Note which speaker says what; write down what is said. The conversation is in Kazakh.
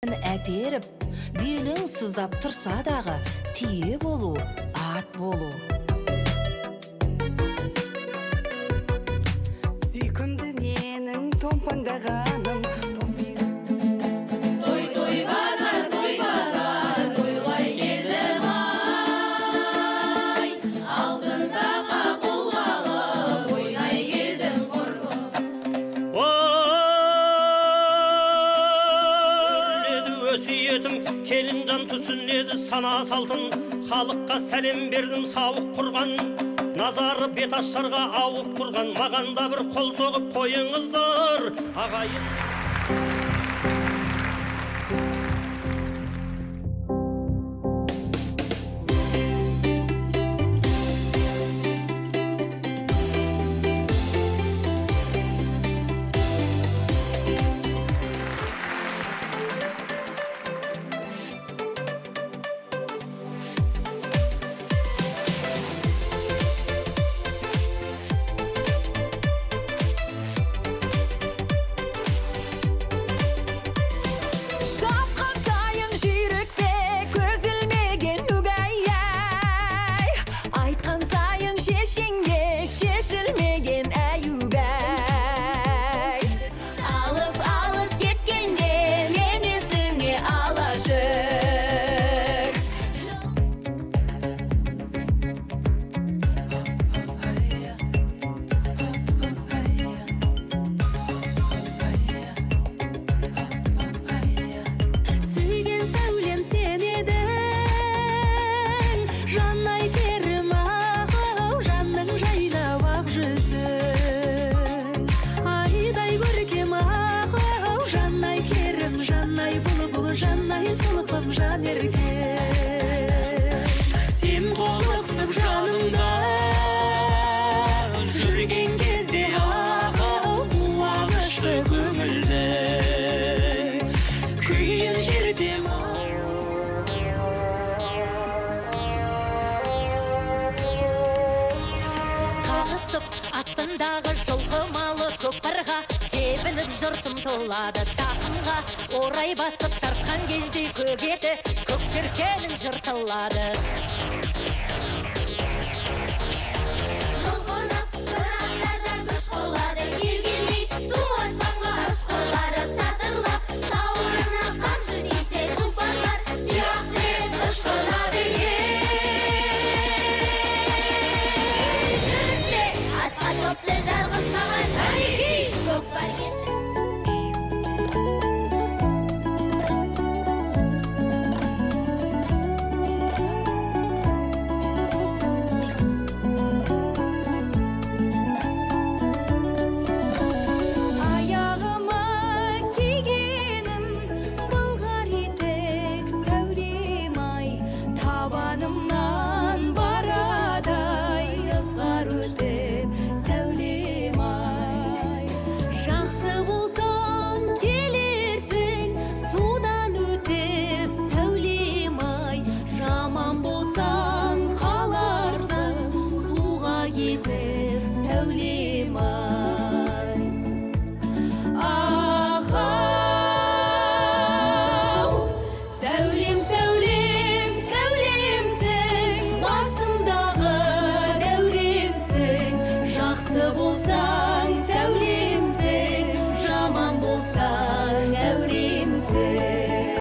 Speaker 1: Әперіп, белің сыздап тұрса дағы, тие болу, ат болу.
Speaker 2: Сүйкімді менің томпаңдағаным,
Speaker 3: Той базар, тойлай келдім ай. Алтын сақа қолғалы, ойнай келдім құрбым.
Speaker 4: Өсиетім келін жан түсін еді сана салтын, халыққа сәлем бердім сауық құрған, назары бет ашарға ауық тұрған, мағанда бір қол соғып қойыңыздар ағайын.
Speaker 2: Жан ерге сен толықсып жанымда жүрген кезде қуанышты көңілді күйін жердем
Speaker 5: қағысып астындағы жылқы малы көкпарға тебініп жұртым толады тақымға орай басып тартқан кезде көгеті көк серкенің жыртылады.